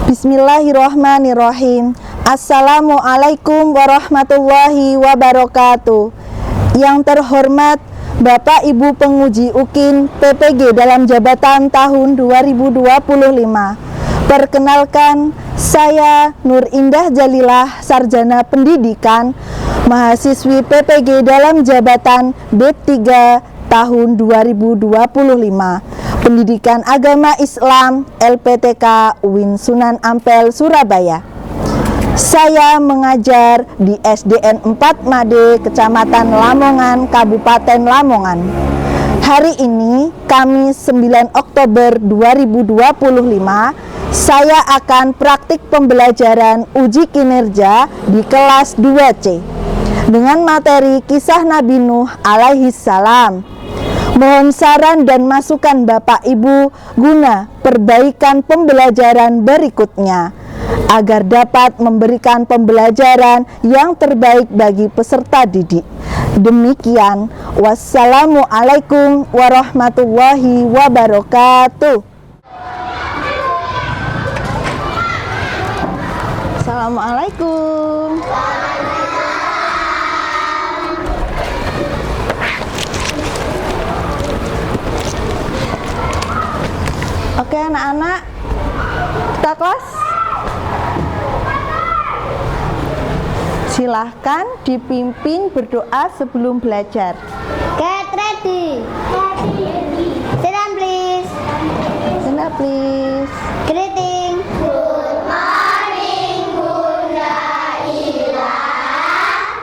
Bismillahirrahmanirrahim. Assalamualaikum warahmatullahi wabarakatuh. Yang terhormat Bapak Ibu Penguji UKIN PPG dalam jabatan tahun 2025. Perkenalkan, saya Nur Indah Jalilah, Sarjana Pendidikan, mahasiswi PPG dalam jabatan B3 tahun 2025. Pendidikan Agama Islam LPTK UIN Sunan Ampel, Surabaya. Saya mengajar di SDN 4 Made, Kecamatan Lamongan, Kabupaten Lamongan. Hari ini, Kamis 9 Oktober 2025, saya akan praktik pembelajaran uji kinerja di kelas 2C dengan materi kisah Nabi Nuh alaihi salam. Mohon saran dan masukan Bapak Ibu guna perbaikan pembelajaran berikutnya agar dapat memberikan pembelajaran yang terbaik bagi peserta didik. Demikian, wassalamualaikum warahmatullahi wabarakatuh. Assalamualaikum. Oke anak-anak, kita kelas. Silahkan dipimpin berdoa sebelum belajar. Get ready. Sit down please. Sit down please. Greeting. Good morning, Bunda Ila.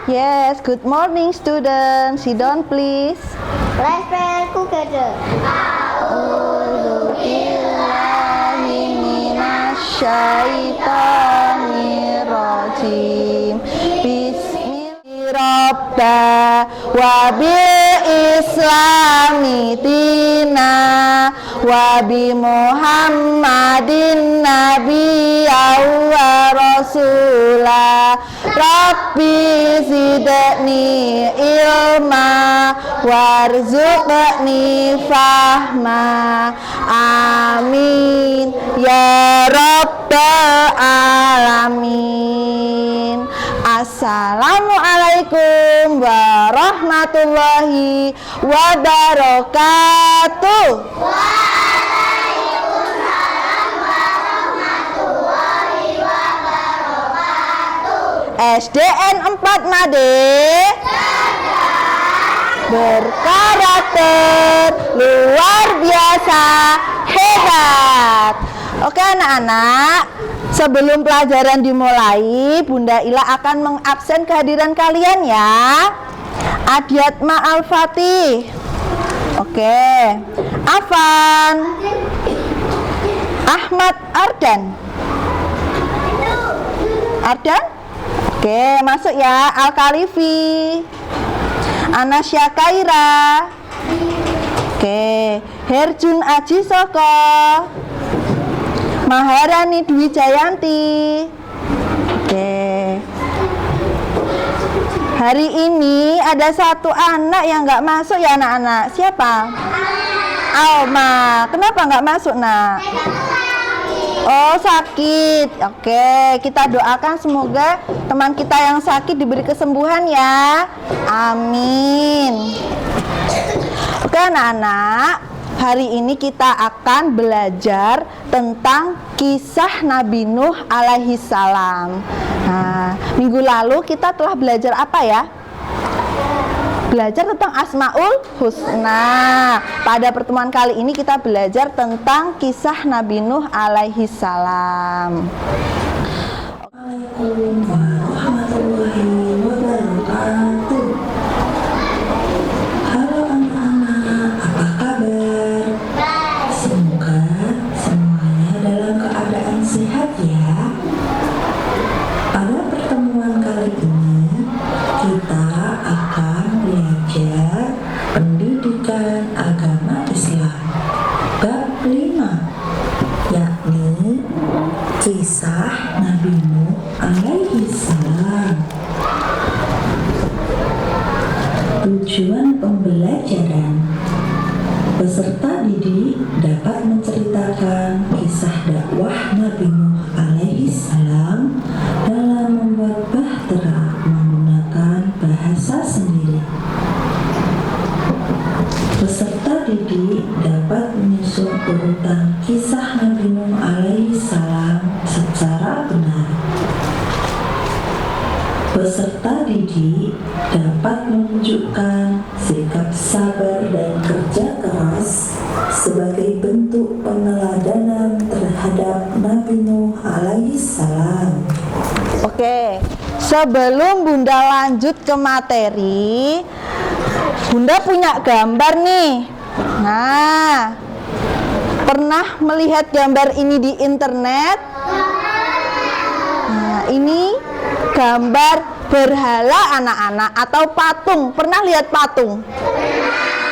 Yes, good morning students. Sit down please. Let's pray together. Syaitanirrajim. Bismillahirrahmanirrahim. Wa bil islami dina wa bi Muhammadin nabiyya wa rasula. Rabbi zidni ilma warzuqni fahma. Amin ya rabbal alamin. Assalamualaikum warahmatullahi wabarakatuh. Waalaikumsalam warahmatullahi wabarakatuh. SDN 4 Made berkarakter luar biasa hebat. Oke anak-anak, sebelum pelajaran dimulai, Bunda Ila akan mengabsen kehadiran kalian ya. Adiatma Al-Fatih. Oke. Afan, Ahmad Ardan. Ardan? Oke, masuk ya. Al-Khalifi, Anasya Kaira. Oke, Herjun Aji Soko, Maharani Dwi Jayanti. Oke. Hari ini ada satu anak yang nggak masuk ya anak-anak. Siapa? Alma. Kenapa nggak masuk nak? Oh sakit. Oke, kita doakan semoga teman kita yang sakit diberi kesembuhan ya. Amin. Oke anak-anak, hari ini kita akan belajar tentang kisah Nabi Nuh alaihi salam. Nah, minggu lalu kita telah belajar apa ya? Belajar tentang Asmaul Husna. Pada pertemuan kali ini kita belajar tentang kisah Nabi Nuh alaihi salam. Assalamualaikum warahmatullahi wabarakatuh. Halo anak-anak, apa kabar? Semoga semuanya dalam keadaan sehat ya. Pada pertemuan kali ini kita akan belajar pendidikan agama Islam bab 5, yakni kisah Nabi Nuh alaihi Tujuan pembelajaran. Peserta didik dapat menceritakan kisah dakwah Nabi Nuh alaihi salam dalam membuat bahtera menggunakan bahasa sendiri. Peserta didik dapat menyusun urutan kisah Nabi Nuh alaihi salam secara benar. Peserta didik dapat menunjukkan sikap sabar dan kerja keras sebagai bentuk peneladanan terhadap Nabi Nuh alaihi salam. Oke, sebelum Bunda lanjut ke materi, Bunda punya gambar nih. Nah, pernah melihat gambar ini di internet? Nah, ini gambar berhala anak-anak atau patung. Pernah lihat patung?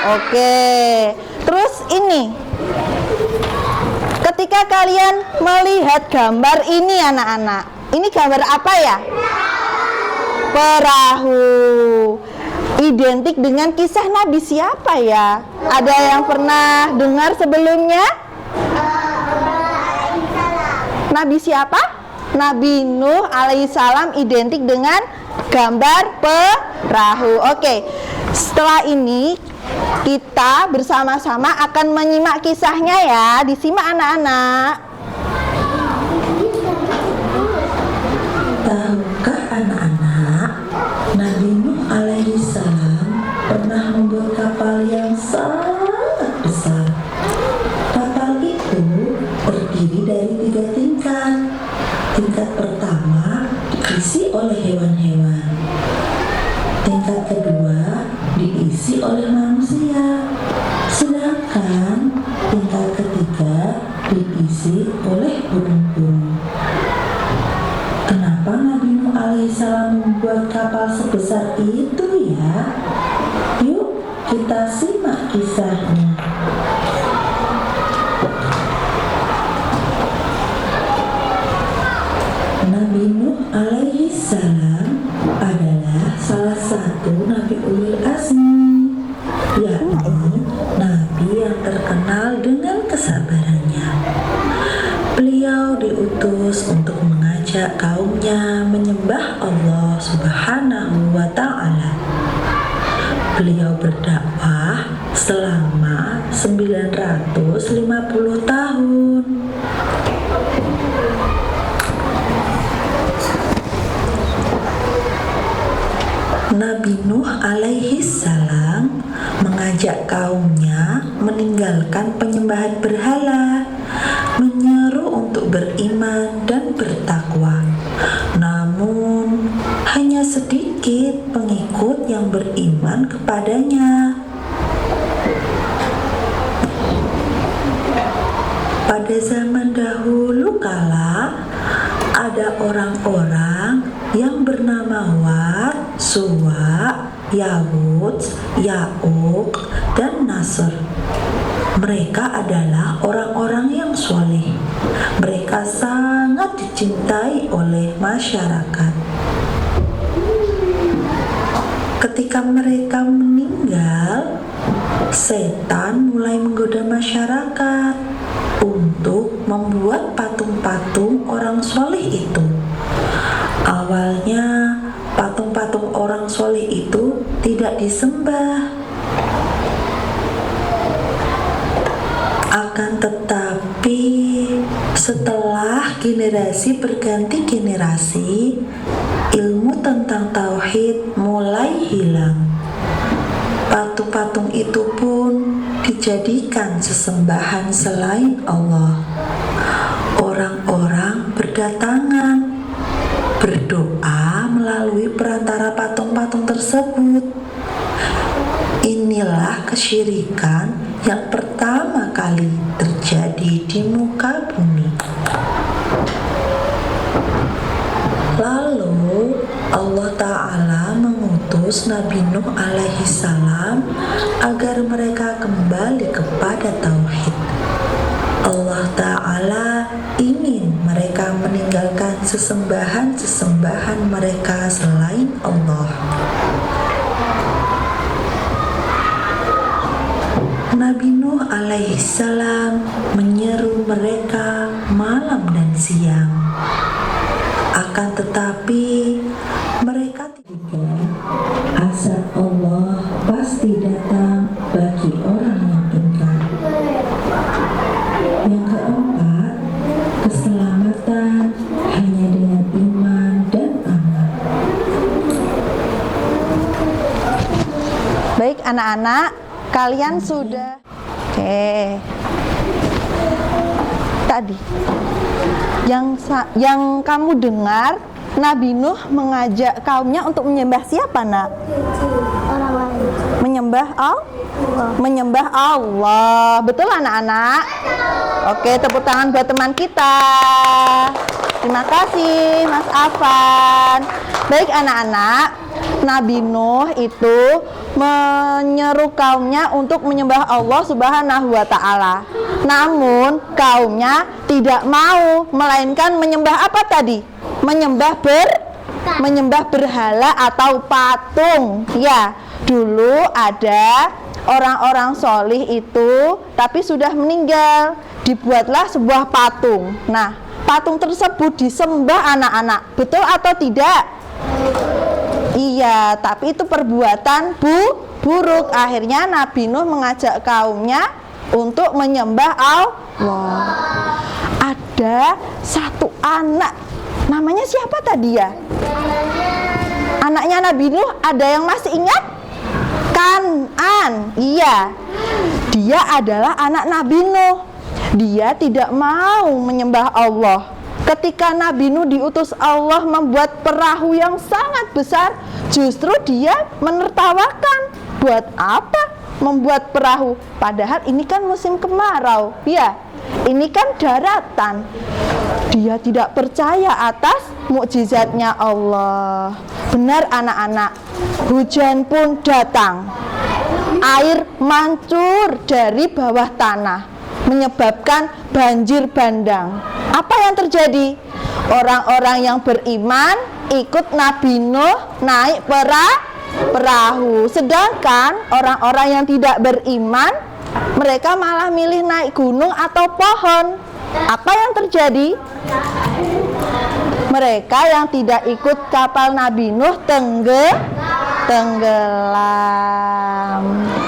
Oke. Terus ini, ketika kalian melihat gambar ini anak-anak, ini gambar apa ya? Perahu. Identik dengan kisah Nabi siapa ya? Ada yang pernah dengar sebelumnya? Nabi siapa? Nabi Nuh alaihissalam identik dengan gambar perahu. Oke, setelah ini kita bersama-sama akan menyimak kisahnya ya. Disimak anak-anak. Tahukah anak-anak, Nabi Nuh alaihissalam pernah membuat kapal yang sangat besar. Kapal itu terdiri dari 3 tingkat. Tingkat pertama diisi oleh hewan-hewan. Tingkat kedua diisi oleh manusia. Sedangkan tingkat ketiga diisi oleh burung-burung. Kenapa Nabi Nuh alaihissalam membuat kapal sebesar itu ya? Yuk kita simak kisahnya. Nabi Nuh alaihissalam adalah salah satu Nabi Ulul Azmi, yakni Nabi yang terkenal dengan kesabarannya. Beliau diutus untuk mengajak kaumnya menyembah Allah Subhanahu wa Ta'ala. Beliau berdakwah selama 950 tahun. Nabi Nuh alaihissalam mengajak kaumnya meninggalkan penyembahan berhala, menyeru untuk beriman dan bertakwa. Namun, hanya sedikit pengikut yang beriman kepadanya. Pada zaman dahulu kala, ada orang-orang yang bernama Wad, Suwa, Yahud, Ya'uq, dan Nasr. Mereka adalah orang-orang yang soleh. Mereka sangat dicintai oleh masyarakat. Ketika mereka meninggal, setan mulai menggoda masyarakat untuk membuat patung-patung orang soleh itu. Awalnya, patung-patung orang soleh itu tidak disembah. Akan tetapi, setelah generasi berganti generasi, ilmu tentang tauhid mulai hilang. Patung-patung itu pun dijadikan sesembahan selain Allah. Orang-orang berdatangan berdoa melalui perantara patung-patung tersebut. Inilah kesyirikan yang pertama kali terjadi di muka bumi. Lalu Allah Ta'ala mengutus Nabi Nuh alaihissalam agar mereka kembali kepada tauhid. Allah Ta'ala ingin mereka meninggalkan sesembahan-sesembahan mereka selain Allah. alaihissalam menyeru mereka malam dan siang. Akan tetapi mereka tidak. Azab Allah pasti datang bagi orang yang ingkar. Yang keempat, keselamatan hanya dengan iman dan amal. Baik anak-anak, kalian sudah tadi yang kamu dengar Nabi Nuh mengajak kaumnya untuk menyembah siapa, Nak? Orang lain. Menyembah Allah. Betul anak-anak? Oke, tepuk tangan buat teman kita. Terima kasih Mas Afan. Baik anak-anak, Nabi Nuh itu menyeru kaumnya untuk menyembah Allah Subhanahu wa Ta'ala. Namun kaumnya tidak mau, melainkan menyembah apa tadi? Menyembah berhala atau patung. Ya, dulu ada orang-orang solih itu, tapi sudah meninggal. Dibuatlah sebuah patung. Nah, patung tersebut disembah anak-anak. Betul atau tidak? Iya, tapi itu perbuatan buruk. Akhirnya Nabi Nuh mengajak kaumnya untuk menyembah Allah. Ada satu anak, namanya siapa tadi ya? Anaknya Nabi Nuh, ada yang masih ingat? Kan'an. Iya, dia adalah anak Nabi Nuh. Dia tidak mau menyembah Allah. Ketika Nabi Nuh diutus Allah membuat perahu yang sangat besar, justru dia menertawakan. Buat apa membuat perahu? Padahal ini kan musim kemarau. Ya, ini kan daratan. Dia tidak percaya atas mukjizatnya Allah. Benar anak-anak, hujan pun datang. Air mancur dari bawah tanah, menyebabkan banjir bandang. Apa yang terjadi? Orang-orang yang beriman ikut Nabi Nuh naik perahu. Sedangkan orang-orang yang tidak beriman, mereka malah milih naik gunung atau pohon. Apa yang terjadi? Mereka yang tidak ikut kapal Nabi Nuh tenggelam.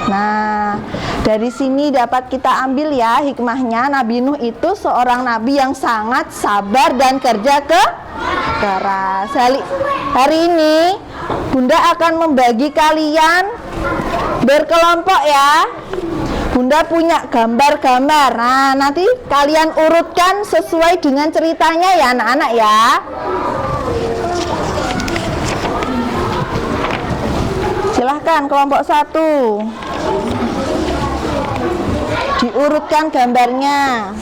Nah, dari sini dapat kita ambil ya hikmahnya, Nabi Nuh itu seorang nabi yang sangat sabar dan kerja keras. Hari ini Bunda akan membagi kalian berkelompok ya. Bunda punya gambar-gambar. Nah, nanti kalian urutkan sesuai dengan ceritanya ya anak-anak ya. Silahkan kelompok 1. Diurutkan gambarnya.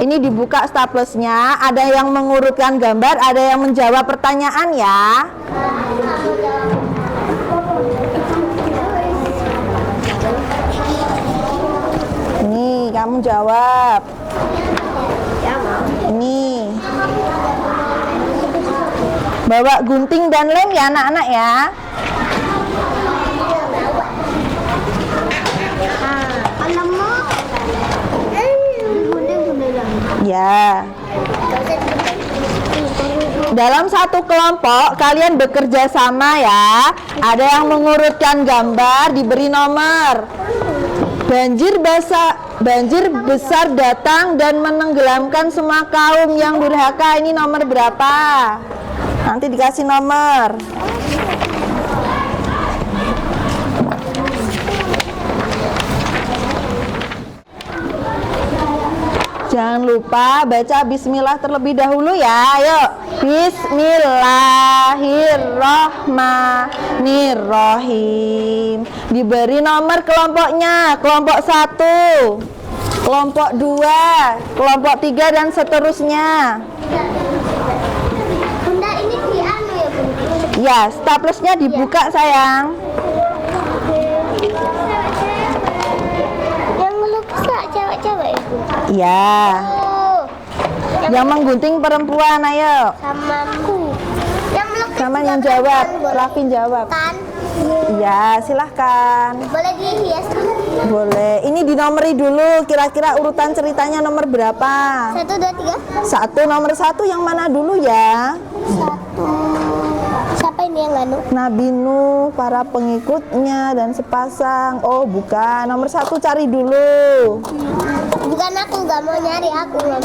Ini dibuka staplesnya. Ada yang mengurutkan gambar, ada yang menjawab pertanyaan ya. Ini kamu jawab. Ini. Bawa gunting dan lem ya anak-anak ya. Ya. Dalam satu kelompok kalian bekerja sama ya. Ada yang mengurutkan gambar, diberi nomor. Banjir besar datang dan menenggelamkan semua kaum yang durhaka. Ini nomor berapa? Nanti dikasih nomor. Jangan lupa baca bismillah terlebih dahulu ya. Ayo. Bismillahirrahmanirrahim. Diberi nomor kelompoknya. Kelompok 1, kelompok 2, kelompok 3 dan seterusnya. Bunda ini di anu ya, Bunda? Ya, staplesnya dibuka sayang. Yang melukis lah cewek-cewek itu. Ya. Oh, Yang menggunting perempuan, ayo. samaku. Yang melukis Sama juga yang jawab. perempuan, boleh? Rafin jawab. Kan? Iya, silahkan. Boleh dihias? Boleh. Ini dinomori dulu. Kira-kira urutan ceritanya nomor berapa? 1, 2, 3. Satu, nomor satu yang mana dulu ya? 1. Siapa ini yang nganu? Nabi Nuh, para pengikutnya dan sepasang. Oh, bukan. Nomor satu cari dulu. Bukan aku, nggak mau nyari, aku nggak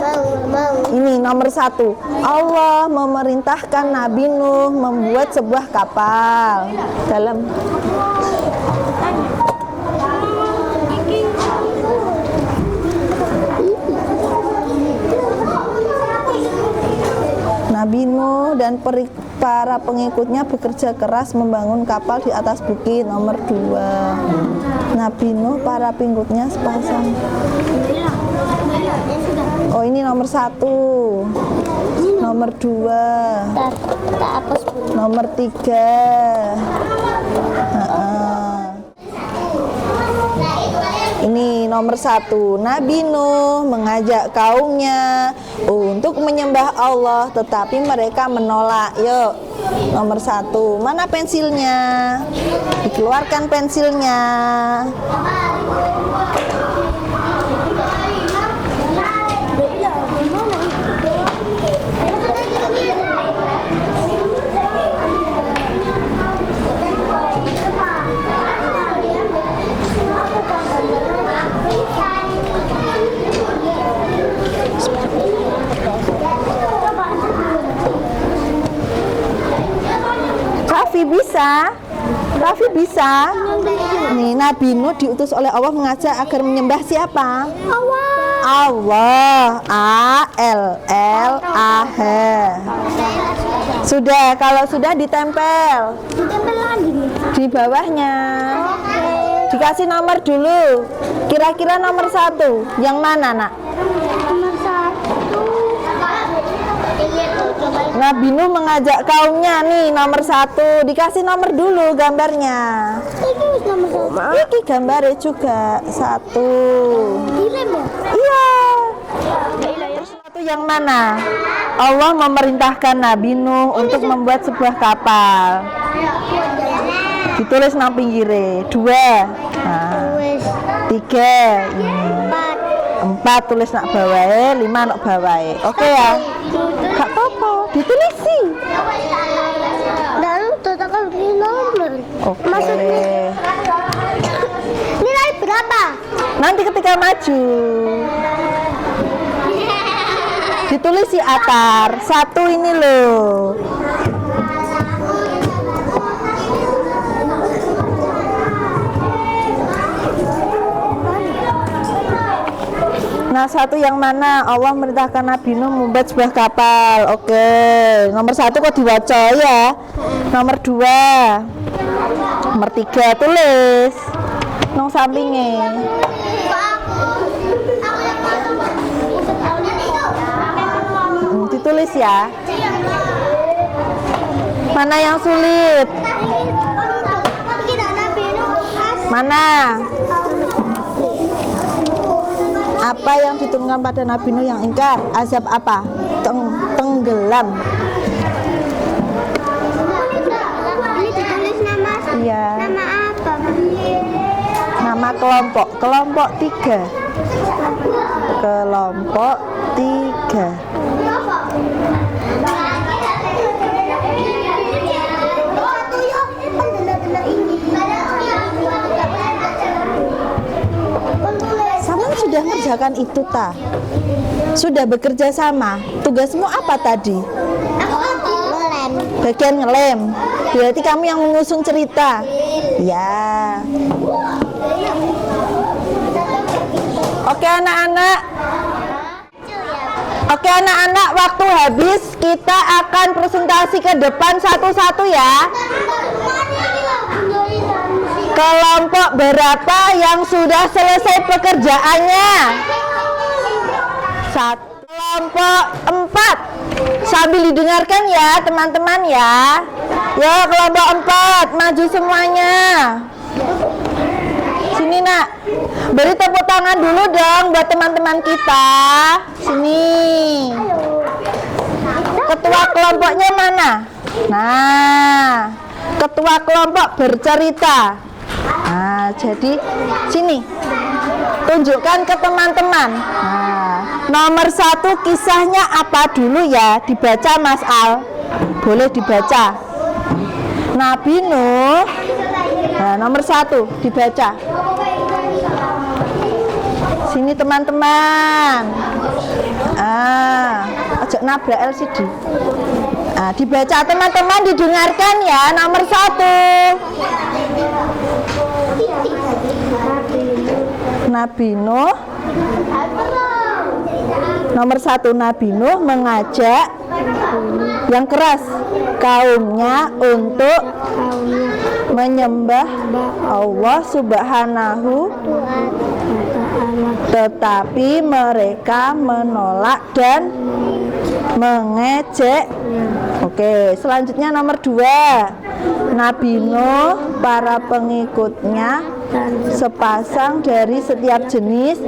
mau. Ini nomor satu. Allah memerintahkan Nabi Nuh membuat sebuah kapal dalam Nabi Nuh dan para pengikutnya bekerja keras membangun kapal di atas bukit. Nomor 2. Nabi Nuh, para pengikutnya sepasang. Oh, ini nomor 1. Nomor 2. Tak hapus dulu. Nomor 3. Ini nomor 1. Nabi Nuh mengajak kaumnya untuk menyembah Allah, tetapi mereka menolak. Yuk, nomor 1. Mana pensilnya? Dikeluarkan pensilnya. Raffi bisa. Nih, Nabi Nuh diutus oleh Allah mengajak agar menyembah siapa? Allah. A-L-L-A-H. Sudah, kalau sudah ditempel di bawahnya. Dikasih nomor dulu. Kira-kira nomor 1 yang mana, Nak? Nomor 1. Nabi Nuh mengajak kaumnya, nih nomor 1. Dikasih nomor dulu gambarnya. Ini nomor 1. Ini gambarnya juga 1. Dilem ya? Iya. Terus 1 yang mana? Allah memerintahkan Nabi Nuh untuk membuat sebuah kapal. Ditulis nang pinggire. 2. Nah, 3. Ini 4 tulis nak bawahe, 5 nak bawahe. Oke ya? Gak apa-apa, ditulisi. Dan total beli nomor. Oke. Maksudnya nilai berapa? Nanti ketika maju ditulisi Atar. 1 ini loh. Nah, 1 yang mana? Allah merintahkan Nabi Nuh membuat sebuah kapal. Oke. Nomor 1 kok dibaca ya? Nomor 2. Nomor 3 tulis. Nong sampingnya. Ditulis ya. Mana yang sulit? Mana? Apa yang diturunkan pada Nabi Nuh yang ingkar? Azab apa? Tenggelam. Ini ditulis nama. Iya. Nama apa? Nama kelompok. Kelompok 3. Kelompok 3. Sudah mengerjakan itu ta? Sudah bekerja sama. Tugasmu apa tadi? Ngelem. Bagian ngelem. Berarti kamu yang mengusung cerita. Ya. Oke anak-anak. Oke anak-anak, waktu habis. Kita akan presentasi ke depan satu-satu ya. Kelompok berapa yang sudah selesai pekerjaannya? Kelompok 4. Sambil didengarkan ya teman-teman ya. Ya, kelompok 4 maju semuanya. Sini nak. Beri tepuk tangan dulu dong buat teman-teman kita. Sini. Ketua kelompoknya mana? Nah, ketua kelompok bercerita. Nah, jadi sini tunjukkan ke teman-teman. Nah, nomor 1 kisahnya apa dulu ya? Dibaca Mas Al. Boleh dibaca. Nabi Nuh. Nah, nomor 1 dibaca. Sini teman-teman. Ojo nabrak LCD. Dibaca teman-teman, didengarkan ya. Nomor 1. Nabi Nuh. Nomor 1 Nabi Nuh mengajak yang keras kaumnya untuk menyembah Allah Subhanahu, tetapi mereka menolak dan mengejek. Oke, selanjutnya nomor 2. Nabi Nuh, para pengikutnya, sepasang dari setiap jenis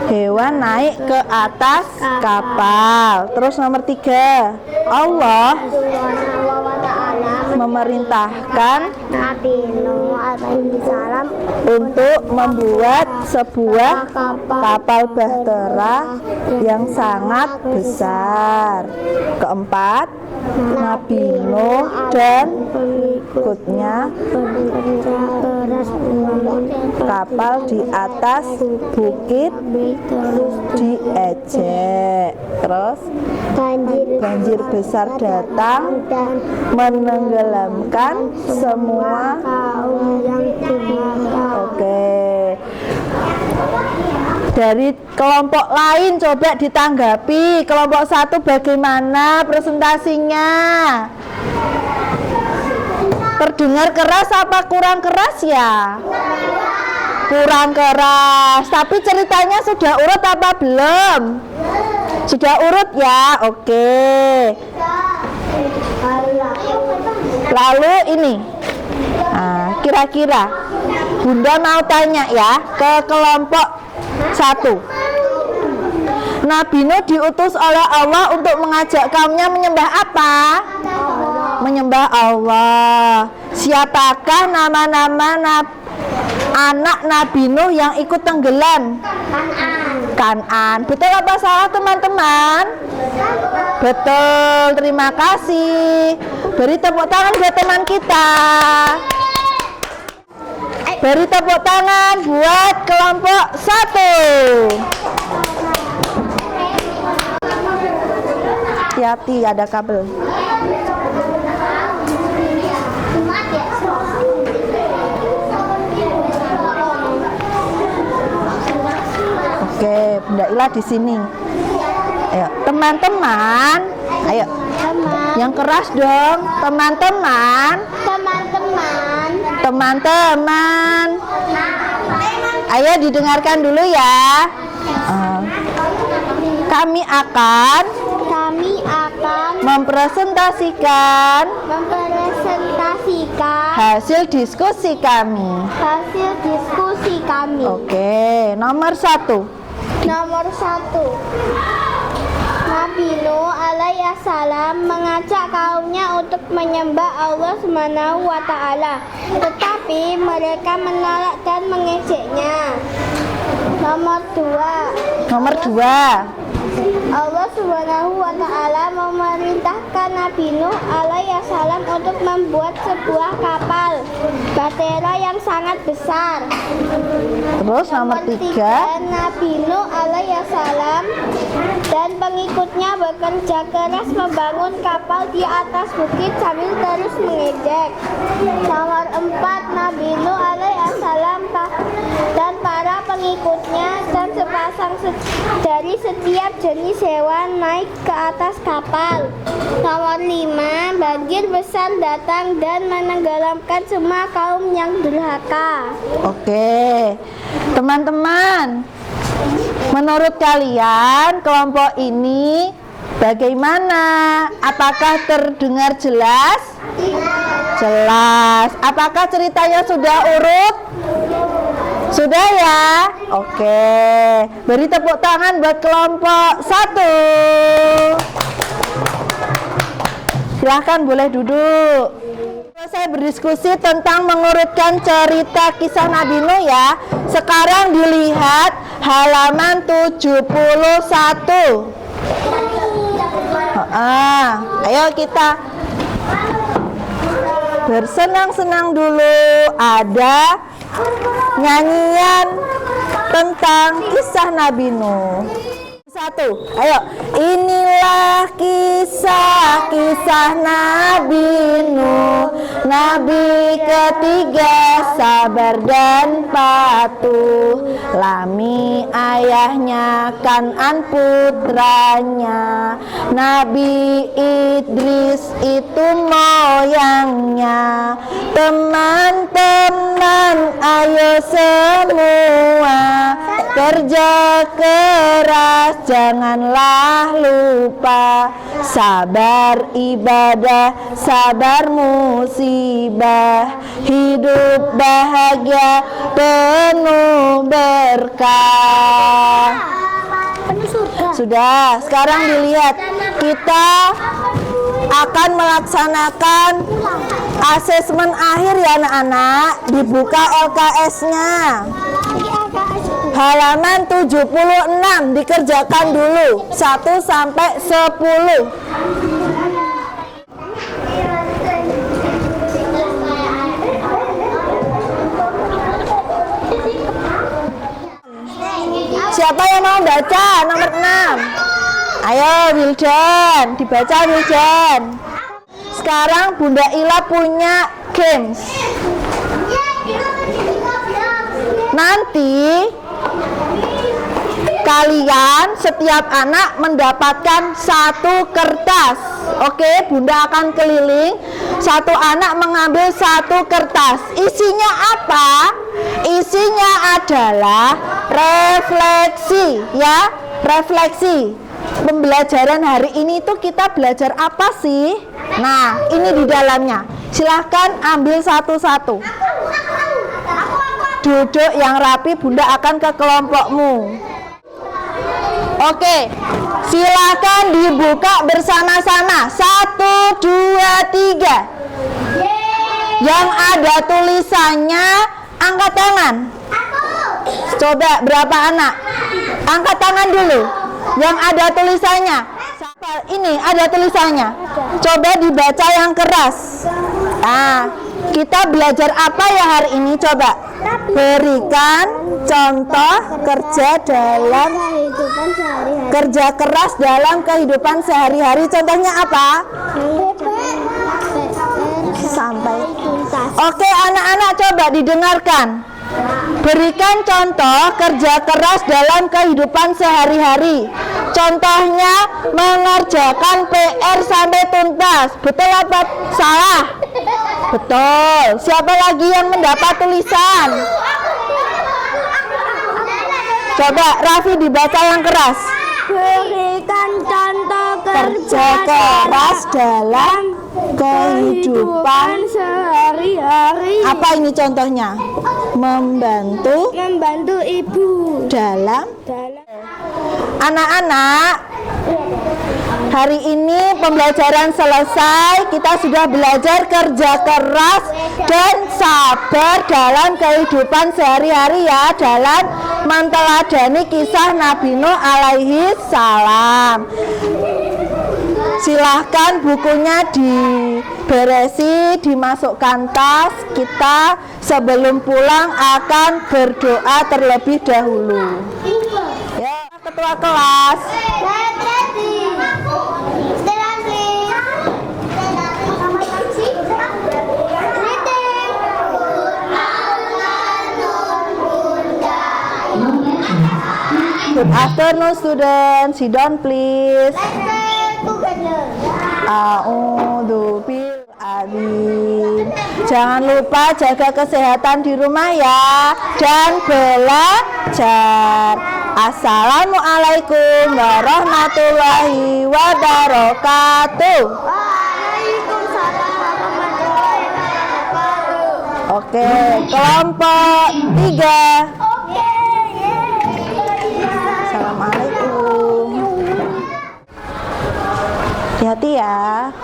hewan naik ke atas kapal. Terus nomor 3, Allah memerintahkan Nabi Nuh alaihissalam untuk membuat sebuah kapal bahtera yang sangat besar. Keempat, Nabi Nuh dan pengikutnya bekerja kapal di atas bukit diejek. Terus banjir besar datang dan menenggelamkan semua. kaum yang durhaka. Oke. Dari kelompok lain coba ditanggapi. Kelompok 1 bagaimana presentasinya? Terdengar keras apa kurang keras ya? Kurang keras. Tapi ceritanya sudah urut apa belum? Sudah urut ya? Oke. Lalu ini, kira-kira Bunda mau tanya ya ke kelompok 1. Nabi Nuh diutus oleh Allah untuk mengajak kaumnya menyembah apa? Menyembah Allah. Siapakah nama-nama anak Nabi Nuh yang ikut tenggelam? Kan'an. Betul apa salah teman-teman? Betul, terima kasih. Beri tepuk tangan buat teman kita. Beri tepuk tangan buat kelompok 1. Hati-hati ada kabel. Oke, Bunda Ila di sini. Ayo, teman-teman. Ayo. Yang keras dong, teman-teman. Teman-teman. Ayo didengarkan dulu ya. Kami akan mempresentasikan hasil diskusi kami. Oke, nomor 1. Nabi Nuh alaihissalam mengajak kaumnya untuk menyembah Allah Subhanahu wa ta'ala, tetapi mereka menolak dan mengejeknya. Nomor 2. Allah Subhanahu wa ta'ala memerintahkan Nabi Nuh alaihissalam untuk membuat sebuah kapal bahtera yang sangat besar. Terus nomor 3. Nabi Nuh alaihissalam dan pengikutnya bekerja keras membangun kapal di atas bukit sambil terus mengejek. Nomor 4. Nabi Nuh alaihissalam dan para pengikutnya dan sepasang dari setiap jenis hewan naik ke atas kapal. Nomor 5. Banjir besar datang dan menenggelamkan semua kaum yang durhaka. Oke, teman-teman, menurut kalian kelompok ini bagaimana? Apakah terdengar jelas? Jelas. Apakah ceritanya sudah urut? Sudah ya? Oke. Beri tepuk tangan buat kelompok 1. Silahkan boleh duduk. Saya berdiskusi tentang mengurutkan cerita kisah Nabi Nuh ya. Sekarang dilihat halaman 71. Ayo kita bersenang-senang dulu. Ada nyanyian tentang kisah Nabi Nuh. Satu, ayo. Inilah kisah-kisah Nabi Nuh, Nabi ketiga sabar dan patuh. Lami ayahnya, Kan'an putranya, Nabi Idris itu moyangnya. Teman-teman ayo semua kerja keras, janganlah lupa. Sabar ibadah, sabar musibah, hidup bahagia penuh berkah. Sudah, sekarang dilihat. Kita akan melaksanakan asesmen akhir ya anak-anak. Dibuka LKS-nya. Halaman 76 dikerjakan dulu 1 sampai 10. Siapa yang mau baca nomor 6? Ayo Wildan, dibaca Wildan. Sekarang Bunda Ila punya games. Nanti kalian setiap anak mendapatkan 1 kertas. Oke, Bunda akan keliling. 1 anak mengambil 1 kertas. Isinya apa? Isinya adalah refleksi ya, refleksi. Pembelajaran hari ini tuh kita belajar apa sih? Nah, ini di dalamnya. Silahkan ambil satu-satu. Duduk yang rapi, Bunda akan ke kelompokmu. Oke, silakan dibuka bersama-sama. 1, 2, 3. Yang ada tulisannya angkat tangan. Coba berapa anak? Angkat tangan dulu. Yang ada tulisannya. Ini ada tulisannya. Coba dibaca yang keras. Nah, kita belajar apa ya hari ini? Coba berikan contoh kerja keras dalam kehidupan sehari-hari. Contohnya apa? Sampai. Oke, anak-anak coba didengarkan. Berikan contoh kerja keras dalam kehidupan sehari-hari. Contohnya mengerjakan PR sampai tuntas. Betul apa salah? Betul. Siapa lagi yang mendapat tulisan? Coba Raffi dibaca yang keras. Berikan contoh Kerja keras dalam kehidupan sehari-hari. Apa ini contohnya? Membantu ibu dalam. Anak-anak, hari ini pembelajaran selesai. Kita sudah belajar kerja keras dan sabar dalam kehidupan sehari-hari ya, dalam menteladani kisah Nabi Nuh alaihi salam. Silahkan bukunya diberesi, dimasukkan tas. Kita sebelum pulang akan berdoa terlebih dahulu. Ya, ketua kelas. Good afternoon students, sit down please. A'udzu billahi. Jangan lupa jaga kesehatan di rumah ya, dan belajar. Assalamualaikum warahmatullahi wabarakatuh. Waalaikumsalam warahmatullahi wabarakatuh. Oke, kelompok 3. Assalamualaikum. Hati-hati ya.